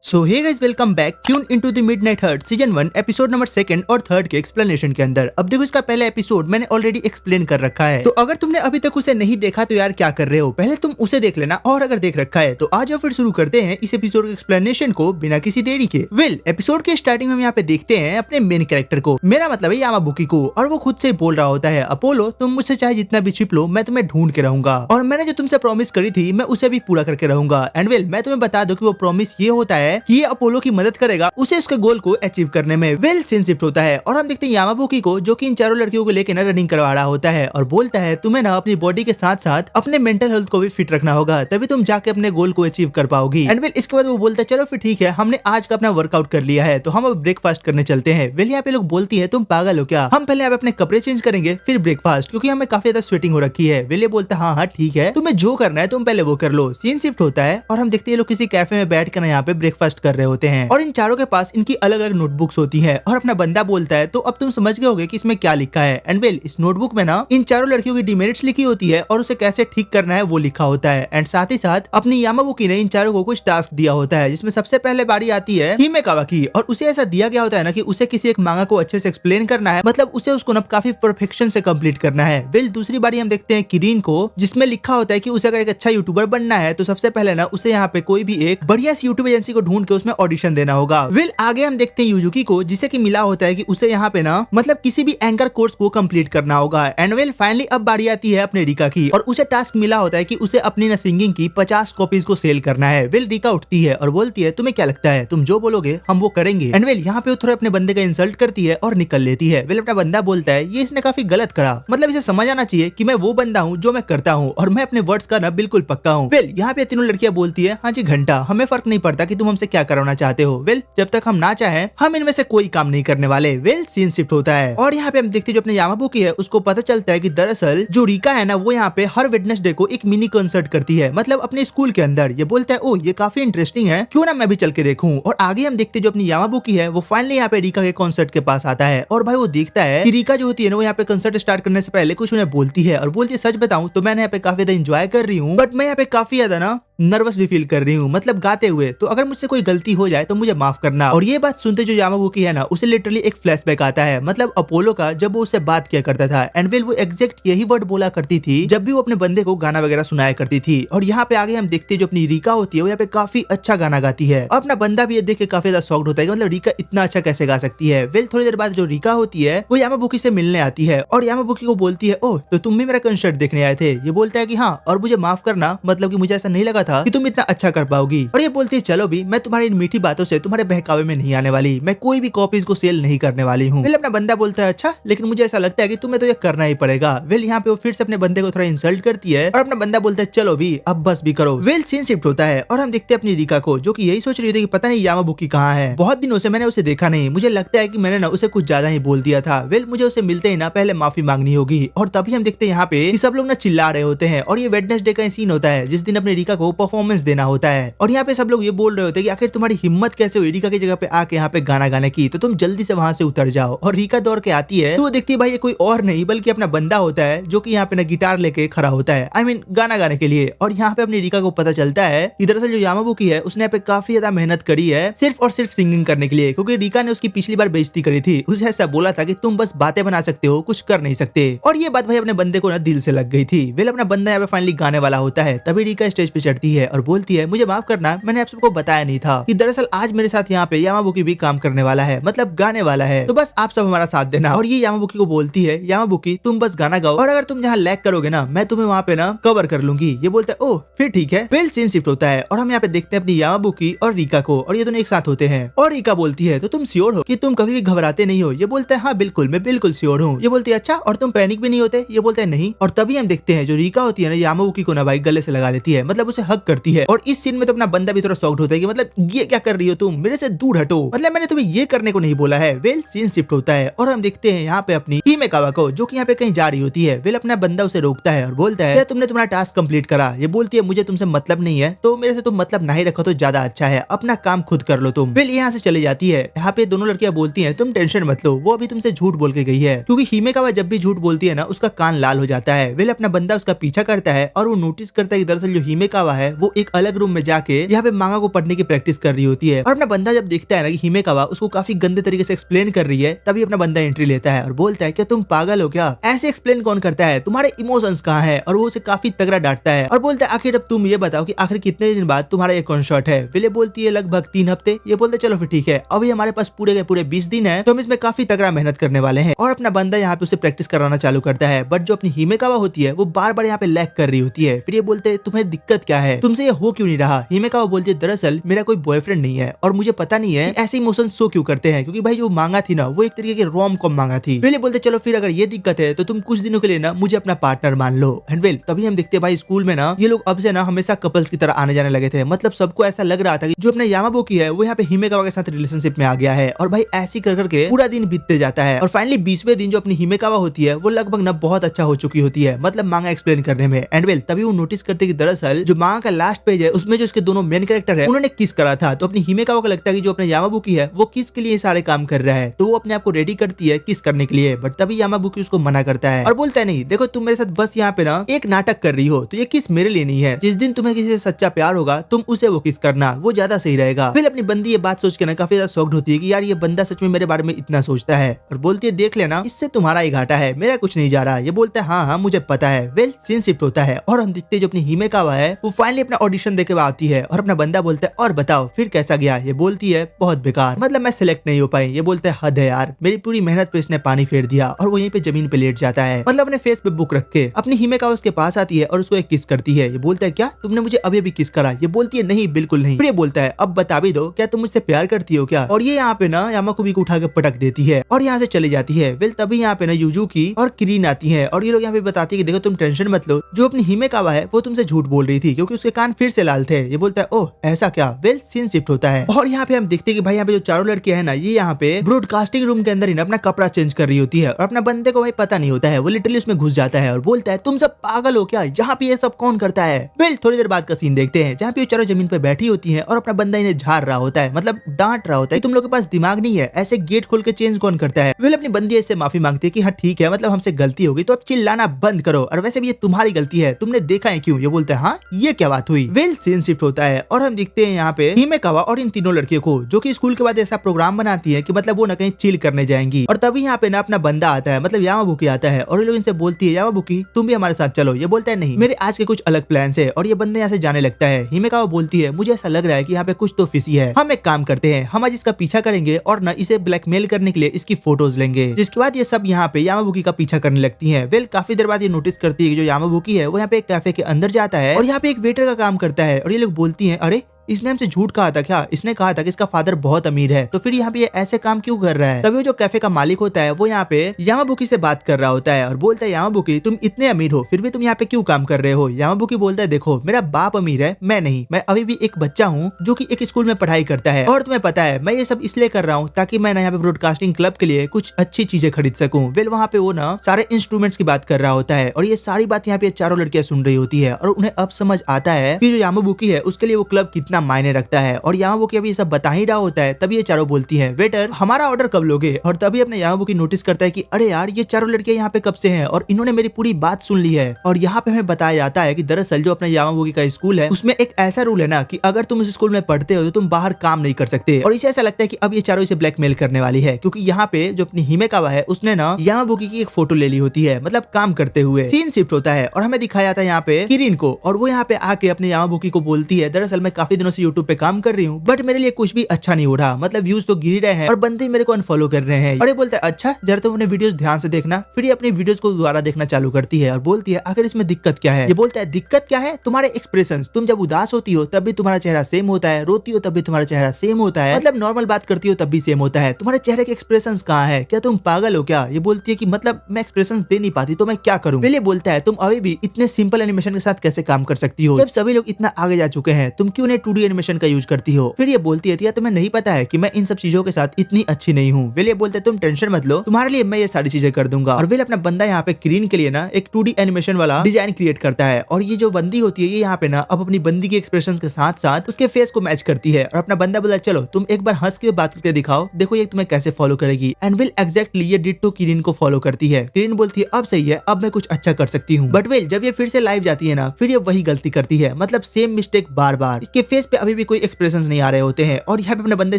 So hey guys, welcome back tune into the midnight hurt season 1 episode number 2 और 3 के explanation के अंदर। अब देखो, इसका पहला एपिसोड मैंने ऑलरेडी एक्सप्लेन कर रखा है, तो अगर तुमने अभी तक उसे नहीं देखा तो यार क्या कर रहे हो, पहले तुम उसे देख लेना, और अगर देख रखा है तो आ जाओ फिर शुरू करते हैं इस एपिसोड के एक्सप्लेनेशन को बिना किसी देरी के। एपिसोड के स्टार्टिंग में हम यहाँ पे देखते हैं अपने मेन कैरेक्टर को, मेरा मतलब है यामाबुकी को, और वो खुद से बोल रहा होता है, अपोलो तुम मुझसे चाहे जितना भी छिप लो, मैं तुम्हें ढूंढ के रहूंगा, और मैंने जो तुमसे प्रॉमिस करी थी मैं उसे भी पूरा करके रहूंगा। एंड मैं तुम्हें बता दूं कि वो प्रॉमिस ये होता है कि ये अपोलो की मदद करेगा उसे उसके गोल को अचीव करने में। सीन शिफ्ट होता है और हम देखते हैं यामाबुकी को, जो कि इन चारों लड़कियों को लेकर ना रनिंग करवा रहा होता है, और बोलता है तुम्हें ना अपनी बॉडी के साथ साथ अपने मेंटल हेल्थ को भी फिट रखना होगा, तभी तुम जाके अपने गोल को अचीव कर पाओगी। एंड इसके बाद वो बोलता है चलो फिर ठीक है, हमने आज का अपना वर्कआउट कर लिया है, तो हम अब ब्रेकफास्ट करने चलते हैं। यहाँ पे लोग बोलती है तुम पागल हो क्या, हम पहले अपने कपड़े चेंज करेंगे फिर ब्रेकफास्ट, क्योंकि हमें काफी ज्यादा स्वेटिंग हो रखी है। विले बोलता है हाँ ठीक है, तुम्हें जो करना है तुम पहले वो कर लो। सीन शिफ्ट होता है और हम देखते हैं लोग किसी कैफे में बैठ कर यहाँ पे ब्रेकफास्ट कर रहे होते हैं, और इन चारों के पास इनकी अलग अलग नोटबुक्स होती है, और अपना बंदा बोलता है तो अब तुम समझ गए होगे कि इसमें क्या लिखा है। एंड इस नोटबुक में ना इन चारों लड़कियों की डिमेरिट्स लिखी होती है और उसे कैसे ठीक करना है वो लिखा होता है। एंड साथ ही साथ अपनी यामाबुकी ने इन चारों को कुछ टास्क दिया होता है, जिसमें सबसे पहले बारी आती है हिमेकावा की, और उसे ऐसा दिया गया होता है ना कि उसे किसी एक मांगा को अच्छे से एक्सप्लेन करना है, मतलब उसे उसको ना काफी परफेक्शन से कंप्लीट करना है। दूसरी बारी हम देखते हैं किरीन को, जिसमें लिखा होता है कि उसे अगर एक अच्छा यूट्यूबर बनना है तो सबसे पहले ना उसे यहाँ पे कोई भी एक बढ़िया सी यूट्यूब एजेंसी को ढूंढ के उसमें ऑडिशन देना होगा। आगे हम देखते हैं यूजुकी को, जिसे कि मिला होता है कि उसे यहाँ पे ना मतलब किसी भी एंकर कोर्स को कंप्लीट करना होगा। एंड फाइनली अब बारी आती है अपने रिका की, और उसे टास्क मिला होता है कि उसे अपनी ना सिंगिंग की 50 कॉपीज को सेल करना है। रिका उठती है और बोलती है तुम्हें क्या लगता है, तुम जो बोलोगे हम वो करेंगे। एंड यहाँ पे वो थोड़ा अपने बंदे का इंसल्ट करती है और निकल लेती है। अपना बंदा बोलता है ये इसने काफी गलत करा, मतलब इसे समझ आना चाहिए कि मैं वो बंदा हूँ जो मैं करता हूँ, और मैं अपने वर्ड्स का ना बिल्कुल पक्का हूँ। यहाँ पे तीनों लड़कियां बोलती है हाँ जी घंटा, हमें फर्क नहीं पड़ता कि तुम हमसे क्या करवाना चाहते हो, जब तक हम ना चाहें हम इनमें से कोई काम नहीं करने वाले। सीन शिफ्ट होता है और यहाँ पे हम देखते हैं जो अपने यामाबुकी है उसको पता चलता है कि दरअसल जो रिका है ना वो यहाँ पे हर वेडनेसडे को एक मिनी कंसर्ट करती है, मतलब अपने स्कूल के अंदर। ये बोलता है ओ ये काफी इंटरेस्टिंग है, क्यों ना मैं भी चल के देखूं। और आगे हम देखते हैं जो अपनी यामाबुकी है वो फाइनली यहाँ पे रिका के कॉन्सर्ट के पास आता है, और भाई वो देखता है कि रिका जो होती है ना वो यहाँ पे कंसर्ट स्टार्ट करने से पहले कुछ उन्हें बोलती है, और बोलती है सच बताऊं तो मैंने यहाँ पे काफी ज्यादा एंजॉय कर रही हूँ, बट मैं यहाँ पे काफी ज्यादा ना नर्वस भी फील कर रही हूँ, मतलब गाते हुए, तो अगर मुझसे कोई गलती हो जाए तो मुझे माफ करना। और ये बात सुनते जो यामाबुकी है ना उसे लिटरली एक फ्लैशबैक आता है, मतलब अपोलो का, जब वो उससे बात किया करता था। एंड वो एग्जैक्ट यही वर्ड बोला करती थी जब भी वो अपने बंदे को गाना वगैरह सुनाया करती थी। और यहाँ पे आगे हम देखते हैं जो अपनी रिका होती है वो यहाँ पे काफी अच्छा गाना गाती है, और अपना बंदा भी ये देख के काफी ज्यादा शॉक्ड होता है कि मतलब रिका इतना अच्छा कैसे गा सकती है। थोड़ी देर बाद जो रिका होती है वो यामाबुकी से मिलने आती है, और यामाबुकी को बोलती है ओह तो तुम भी मेरा कंसर्ट देखने आए थे। ये बोलता है कि हाँ, और मुझे माफ करना, मतलब कि मुझे ऐसा नहीं लगा था कि तुम इतना अच्छा कर पाओगी। और ये बोलती है चलो भी, मैं तुम्हारी इन मीठी बातों से तुम्हारे बहकावे में नहीं आने वाली, मैं कोई भी कॉपीज को सेल नहीं करने वाली हूँ। अपना बंदा बोलता है अच्छा, लेकिन मुझे ऐसा लगता है कि तुम्हें तो ये करना ही पड़ेगा। यहाँ पे वो फिर से अपने बंदे को थोड़ा इंसल्ट करती है, और अपना बंदा बोलता है चलो भी अब बस भी करो। सीन शिफ्ट होता है और हम देखते हैं अपनी रिका को, जो कि यही सोच रही थी कि पता नहीं यामाबुकी कहाँ है, बहुत दिनों से मैंने उसे देखा नहीं, मुझे लगता है कि मैंने ना उसे कुछ ज्यादा ही बोल दिया था। मुझे उसे मिलते ही ना पहले माफी मांगनी होगी। और तभी हम देखते हैं यहाँ पे सब लोग ना चिल्ला रहे होते हैं, और ये वेडनेसडे का सीन होता है जिस दिन अपने रिका को परफॉर्मेंस देना होता है, और यहाँ पे सब लोग ये बोल रहे होते हैं कि आखिर तुम्हारी हिम्मत कैसे हुई रिका की जगह पे आके यहाँ पे गाना गाने की, तो तुम जल्दी से वहां से उतर जाओ। और रिका दौड़ के आती है तो वो देखती है भाई ये कोई और नहीं बल्कि अपना बंदा होता है, जो कि यहाँ पे ना गिटार लेके खड़ा होता है, I mean, गाना गाने के लिए। और यहाँ पे अपनी रिका को पता चलता है कि दरअसल जो यामाबुकी है उसने यहाँ पे काफी ज्यादा मेहनत करी है सिर्फ और सिर्फ सिंगिंग करने के लिए, क्योंकि रिका ने उसकी पिछली बार बेइज्जती करी थी, उसे ऐसा बोला था कि तुम बस बातें बना सकते हो, कुछ कर नहीं सकते। और ये बात भाई अपने बंदे को ना दिल से लग गई थी। अपना बंदा यहाँ पे फाइनली गाने वाला होता है, तभी रिका स्टेज पे चढ़ती है और बोलती है मुझे माफ करना, मैंने आप सबको बताया नहीं था कि दरअसल आज मेरे साथ यहाँ पे यामाबुकी भी काम करने वाला है, मतलब गाने वाला है, तो बस आप सब हमारा साथ देना। और ये यामाबुकी को बोलती है यामाबुकी तुम बस गाना गाओ, और अगर तुम जहाँ लैग करोगे ना मैं तुम्हें वहाँ पे ना कवर कर लूंगी। ये बोलता है ओह फिर ठीक है। सीन शिफ्ट होता है और हम यहाँ पे देखते हैं अपनी यामाबुकी और रिका को, और ये दोनों एक साथ होते हैं। और रिका बोलती है तो तुम श्योर हो कि तुम कभी भी घबराते नहीं हो। ये बोलता है हाँ बिल्कुल, मैं बिल्कुल श्योर हूँ। ये बोलती है अच्छा, और तुम पैनिक भी नहीं होते। ये बोलता है नहीं। और तभी हम देखते हैं जो रिका होती है ना यामाबुकी को ना भाई गले से लगा लेती है, मतलब उसे हक करती है। और इस सीन में तो अपना बंदा भी थोड़ा शॉक्ड होता है कि मतलब ये क्या कर रही हो तुम, मेरे से दूर हटो, मतलब मैंने तुम्हें ये करने को नहीं बोला है। सीन शिफ्ट होता है और हम देखते हैं यहाँ पे अपनी हिमेकावा को, जो कि यहाँ पे कहीं जा रही होती है। अपना बंदा उसे रोकता है और बोलता है तुमने तुम्हारा टास्क कंप्लीट करा। ये बोलती है मुझे तुमसे मतलब नहीं है, तो मेरे से तुम मतलब नहीं रखो तो ज्यादा अच्छा है, अपना काम खुद कर लो तुम। यहाँ से चली जाती है। यहाँ पे दोनों लड़कियां बोलती है तुम टेंशन मत लो, वो अभी तुमसे झूठ बोल के गई है, क्योंकि हिमेकावा जब भी झूठ बोलती है ना उसका कान लाल हो जाता है। अपना बंदा उसका पीछा करता है और वो नोटिस करता है कि दरअसल जो हिमेकावा है वो एक अलग रूम में जाके यहाँ पे मांगा को पढ़ने की प्रैक्टिस कर रही होती है और अपना बंदा जब देखता है ना कि हिमेकावा उसको काफी गंदे तरीके से एक्सप्लेन कर रही है, तभी अपना बंदा एंट्री लेता है और बोलता है कि तुम पागल हो क्या, ऐसे एक्सप्लेन कौन करता है, तुम्हारे इमोशंस कहाँ है। और वो उसे काफी तगड़ा डांटता है और बोलता है आखिर अब तुम ये बताओ कि आखिर कितने दिन बाद तुम्हारा एक कॉन्सर्ट है। विले बोलती है लगभग 3 हफ्ते। ये बोलते चलो फिर ठीक है, अभी हमारे पास पूरे के पूरे 20 दिन है, तो हम इसमें काफी तगड़ा मेहनत करने वाले हैं। और अपना बंदा यहाँ पे उसे प्रैक्टिस कराना चालू करता है, बट जो अपनी हिमेकावा होती है वो बार बार यहाँ पे लैग कर रही होती है। फिर ये बोलते हैं तुम्हें दिक्कत क्या है, तुमसे ये हो क्यों नहीं रहा। हिमेकावा बोलती है दरअसल मेरा कोई बॉयफ्रेंड नहीं है और मुझे पता नहीं है ऐसे इमोशन शो क्यों करते हैं, क्योंकि भाई जो मांगा थी ना वो एक तरीके की रोम कॉम मांगा थी। फिर ये बोलते चलो फिर अगर ये दिक्कत है तो तुम कुछ दिनों के लिए ना मुझे अपना पार्टनर मान लो। एंड वेल तभी हम देखते हैं भाई स्कूल में ना ये लोग अब से ना हमेशा कपल्स की तरह आने जाने लगे थे। मतलब सबको ऐसा लग रहा था कि जो अपने यामाबुकी है वो यहाँ पे हिमेकावा के साथ रिलेशनशिप में आ गया है। और भाई ऐसी कर करके पूरा दिन बीतते जाता है और फाइनली 20वें दिन जो अपनी हिमेकावा होती है वो लगभग ना बहुत अच्छा हो चुकी होती है, मतलब मांगा एक्सप्लेन करने में। एंड वेल तभी वो नोटिस करते कि दरअसल जो मांगा का लास्ट पेज है उसमें जो उसके दोनों मेन कैरेक्टर है उन्होंने किस करा था। तो अपनी हिमेकावा को लगता है कि जो अपने यामाबुकी है वो किस के लिए सारे काम कर रहा है, तो वो अपने आप को रेडी करती है किस करने के लिए। बट तभी यामाबुकी उसको मना करता है और बोलता है नहीं देखो तुम मेरे साथ बस यहाँ पे ना एक नाटक कर रही हो, तो ये किस मेरे लिए नहीं है। जिस दिन तुम्हें किसी से सच्चा प्यार होगा तुम उसे वो किस करना, वो ज्यादा सही रहेगा। फिर अपनी बंदी ये बात सोच के ना काफी ज्यादा शॉक्ड होती है कि यार ये बंदा सच में मेरे बारे में इतना सोचता है। और बोलती है देख लेना इससे तुम्हारा ही घाटा है, मेरा कुछ नहीं जा रहा। ये बोलता है हाँ हाँ मुझे पता है। वेल सीन शिफ्ट होता है और हम दिखते जो अपनी हिमेकावा है वो फाइनली अपना ऑडिशन देके आती है और अपना बंदा बोलता है और बताओ फिर कैसा गया। ये बोलती है बहुत बेकार, मतलब मैं सिलेक्ट नहीं हो पाई। ये बोलता है हद है यार, मेरी पूरी मेहनत पे इसने पानी फेर दिया। और वो यहीं पे जमीन पे लेट जाता है, मतलब अपने फेस पे बुक रख के। अपनी हिमेकावा उसके पास आती है और उसको एक किस करती है। ये बोलता है क्या तुमने मुझे अभी अभी किस करा। ये बोलती है नहीं बिल्कुल नहीं। फिर ये बोलता है अब बता भी दो क्या तुम मुझसे प्यार करती हो क्या। और ये यहाँ पे ना यामाकुबी को उठा के पटक देती है और यहाँ से चली जाती है। वेल तभी यहाँ पे ना यूजुकी और किरीन आती है और ये लोग यहाँ पे बताती है कि देखो तुम टेंशन मत लो, जो अपनी हिमेकावा है वो तुमसे झूठ बोल रही थी क्योंकि उसके कान फिर से लाल थे। ये बोलता है ओह ऐसा क्या। वेल सीन शिफ्ट होता है और यहाँ पे हम देखते हैं कि भाई यहाँ पे जो चारों लड़कियां हैं ना ये यहाँ पे ब्रॉडकास्टिंग रूम के अंदर ही ना अपना कपड़ा चेंज कर रही होती है और अपना बंदे को भाई पता नहीं होता है। वो लिटरली उसमें घुस जाता है और बोलता है तुम सब पागल हो क्या, यहाँ पे ये सब कौन करता है। वेल थोड़ी देर बाद का सीन देखते हैं जहाँ पे वो चारों जमीन पे बैठी होती है और अपना बंदा इन्हें झाड़ रहा होता है, मतलब डांट रहा होता है तुम लोग के पास दिमाग नहीं है, ऐसे गेट खोल के चेंज कौन करता है। वेल अपनी बंदी इससे माफी मांगती है कि हाँ ठीक है मतलब हमसे गलती होगी तो अब चिल्लाना बंद करो और वैसे भी ये तुम्हारी गलती है, तुमने देखा है क्यों। ये बोलता है हाँ ये क्या बात हुई। वेल सीन शिफ्ट होता है और हम दिखते हैं यहाँ पे हिमेकावा और इन तीनों लड़कियों को जो कि स्कूल के बाद ऐसा प्रोग्राम बनाती है कि मतलब वो ना कहीं चिल करने जाएंगी। और तभी यहाँ पे ना अपना बंदा आता है, मतलब यामाबुकी आता है और ये लोग इनसे बोलती है यामाबुकी तुम भी हमारे साथ चलो। ये बोलता है नहीं मेरे आज के कुछ अलग प्लान है और ये बंदे यहाँ से जाने लगता है। हिमेकावा बोलती है मुझे ऐसा लग रहा है कि यहाँ पे कुछ तो फिसी है, हम एक काम करते हैं हम आज इसका पीछा करेंगे और ना इसे ब्लैकमेल करने के लिए इसकी फोटोज लेंगे। जिसके बाद ये सब यहाँ पे यामाबुकी का पीछा करने लगती है। वेल काफी देर बाद ये नोटिस करती है कि जो यामाबुकी है वो यहाँ पे एक कैफे के अंदर जाता है और यहाँ पे एक वेटर का काम करता है और ये लोग बोलती है अरे इसने हमसे झूठ कहा था क्या, इसने कहा था कि इसका फादर बहुत अमीर है तो फिर यहाँ पे ये ऐसे काम क्यों कर रहा है। तभी वो जो कैफे का मालिक होता है वो यहाँ पे यामाबुकी से बात कर रहा होता है और बोलता है यामाबुकी तुम इतने अमीर हो फिर भी तुम यहाँ पे क्यों काम कर रहे हो। यामाबुकी बोलता है देखो मेरा बाप अमीर है मैं नहीं, मैं अभी भी एक बच्चा हूँ जो कि एक स्कूल में पढ़ाई करता है और तुम्हें पता है मैं ये सब इसलिए कर रहा हूँ ताकि मैं ना यहाँ पे ब्रॉडकास्टिंग क्लब के लिए कुछ अच्छी चीजें खरीद सकूँ। वेल वहाँ पे वो ना सारे इंस्ट्रूमेंट्स की बात कर रहा होता है और ये सारी बात यहाँ पे चारों लड़कियां सुन रही होती है और उन्हें अब समझ आता है कि जो यामाबुकी है उसके लिए वो क्लब कितना मायने रखता है और यामाबुकी अभी सब बता ही रहा होता है। तभी ये चारों बोलती है वेटर हमारा ऑर्डर कब लोगे। और तभी अपने यामाबुकी नोटिस करता है कि अरे यार ये चारों लड़कियां यहाँ पे कब से हैं और इन्होंने मेरी पूरी बात सुन ली है। और यहाँ पे हमें बताया जाता है कि दरअसल जो अपने यामाबुकी का स्कूल है उसमें एक ऐसा रूल है ना कि अगर तुम उस स्कूल में पढ़ते हो तो तुम बाहर काम नहीं कर सकते। और इसे ऐसा लगता है कि अब ये चारों इसे ब्लैकमेल करने वाली है क्योंकि यहाँ पे जो अपनी हिमेकावा है उसने ना यामाबुकी की एक फोटो ले ली होती है, मतलब काम करते हुए। सीन शिफ्ट होता है और हमें दिखाया जाता है यहाँ पे किरीन को और वो यहाँ पे आके अपने यामाबुकी को बोलती है दरअसल मैं काफी दिनों से यूट्यूब पे काम कर रही हूँ बट मेरे लिए कुछ भी अच्छा नहीं हो रहा, मतलब व्यूज तो गिर रहे हैं और बंदे मेरे को अनफॉलो कर रहे हैं। और ये बोलता है अच्छा जरा तुम अपने वीडियोस ध्यान से देखना। फिर ये अपनी वीडियोस को दोबारा देखना चालू करती है और बोलती है आखिर इसमें दिक्कत क्या है। ये बोलता है दिक्कत क्या है तुम्हारे एक्सप्रेशंस, तुम जब उदास होती हो तब भी तुम्हारा चेहरा सेम होता है, रोती हो तब भी तुम्हारा चेहरा सेम होता है, मतलब नॉर्मल बात करती हो तब भी सेम होता है, तुम्हारे चेहरे के एक्सप्रेशंस कहाँ है, क्या तुम पागल हो क्या। ये बोलती है कि मतलब मैं एक्सप्रेशंस दे नहीं पाती तो मैं क्या करूं। पहले बोलता है तुम अभी भी इतने सिंपल एनिमेशन के साथ कैसे काम कर सकती हो, जब सभी लोग इतना आगे जा चुके हैं तुम क्यों नहीं 2D एनिमेशन का यूज करती हो। फिर ये बोलती है तुम्हें नहीं पता है कि मैं इन सब चीजों के साथ इतनी अच्छी नहीं हूँ। विल ये बोलते तुम टेंशन मत लो तुम्हारे लिए मैं ये सारी चीजें कर दूंगा। और विल अपना बंदा यहाँ पे किरीन के लिए ना एक 2D एनिमेशन वाला डिजाइन क्रिएट करता है और ये जो बंदी होती है ये यहाँ पे ना अब अपनी बंदी के एक्सप्रेशन के साथ साथ उसके फेस को मैच करती है और अपना बंदा बोला चलो तुम एक बार हंस के बात करके दिखाओ, देखो ये तुम्हें कैसे फॉलो करेगी। एंड विल एग्जैक्टली ये डिट्टो किरीन को फॉलो करती है। किरीन बोलती है अब सही है अब मैं कुछ अच्छा कर सकती हूँ। बट विल जब ये फिर से लाइव जाती है ना फिर ये वही गलती करती है, मतलब सेम मिस्टेक बार बार। इसके फेस फेस पे अभी भी कोई एक्सप्रेशंस नहीं आ रहे होते हैं और यहाँ पे अपने बंदे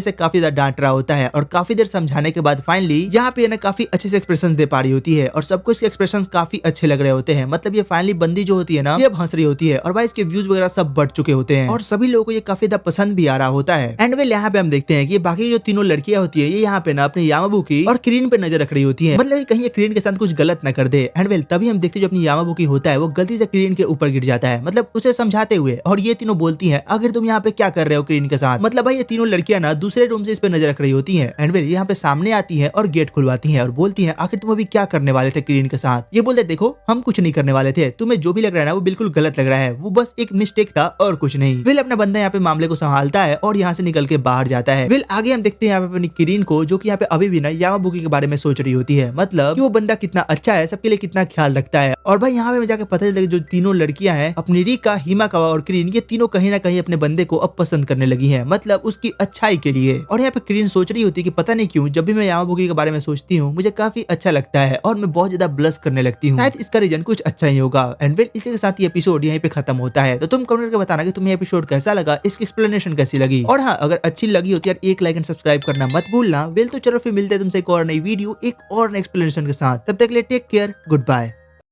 से काफी ज्यादा डांट रहा होता है और काफी देर समझाने के बाद फाइनली यहाँ पे ना काफी अच्छे से एक्सप्रेशन दे पा रही होती है और सबको इसके एक्सप्रेशन काफी अच्छे लग रहे होते हैं। मतलब ये फाइनली बंदी जो होती है ना, ये अब हंस रही होती है और भाई इसके व्यूज वगैरह सब बढ़ चुके होते हैं और सभी लोगों को ये काफी ज्यादा पसंद भी आ रहा होता है। एंड वेल यहाँ पे हम देखते हैं कि बाकी जो तीनों लड़कियां होती है ये यहाँ पे ना अपने यामाबुकी और क्रीन पे नजर रख रही होती है, मतलब कहीं ये क्रीन के साथ कुछ गलत न कर दे। एंड वेल तभी हम देखते हैं जो अपनी यामाबुकी होता है वो गलती से क्रीन के ऊपर गिर जाता है, मतलब उसे समझाते हुए, और ये तीनों बोलती है आखिर तुम यहाँ पे क्या कर रहे हो क्रीन के साथ। मतलब भाई ये तीनों लड़कियां ना दूसरे रूम से इस पे नजर रख रही होती है। एंड वेल यहाँ पे सामने आती है और गेट खुलवाती है और बोलती है आखिर तुम अभी क्या करने वाले थे क्रीन के साथ। ये बोलते देखो हम कुछ नहीं करने वाले थे, तुम्हें जो भी लग रहा है ना वो बिल्कुल गलत लग रहा है, वो बस एक मिस्टेक था और कुछ नहीं। विल अपना बंदा यहाँ पे मामले को संभालता है और यहाँ से निकल के बाहर जाता है। विल आगे हम देखते हैं यहाँ पे अपनी क्रीन को जो कि यहाँ पे अभी भी ना यामाबुकी के बारे में सोच रही होती है, मतलब कि वो बंदा कितना अच्छा है, सबके लिए कितना ख्याल रखता है। और भाई यहाँ पे जाके पता चलता है जो तीनों लड़कियां हैं अपनी रिका, हिमाकावा और क्रीन, ये तीनों कहीं ना कहीं अपने बंदे को अब पसंद करने लगी हैं, मतलब उसकी अच्छाई के लिए। और यहाँ पे क्रीन सोच रही होती है कि पता नहीं क्यों जब भी मैं यामाबुकी के बारे में सोचती हूँ मुझे काफी अच्छा लगता है और मैं बहुत ज्यादा ब्लश करने लगती हूँ, शायद इसका रीजन कुछ अच्छा ही होगा। एंड वेल इसी के साथ ये एपिसोड यहीं पे खत्म होता है। तो तुम कमेंट करके बताना कि तुम्हें एपिसोड कैसा लगा, इसकी एक्सप्लेनेशन कैसी लगी, और हाँ अगर अच्छी लगी होती है एक लाइक एंड सब्सक्राइब करना मत भूलना। वेल तो चलो फिर मिलते हैं तुमसे एक और नई वीडियो एक और नई एक्सप्लेनेशन के साथ, तब तक के लिए टेक केयर, गुड बाय।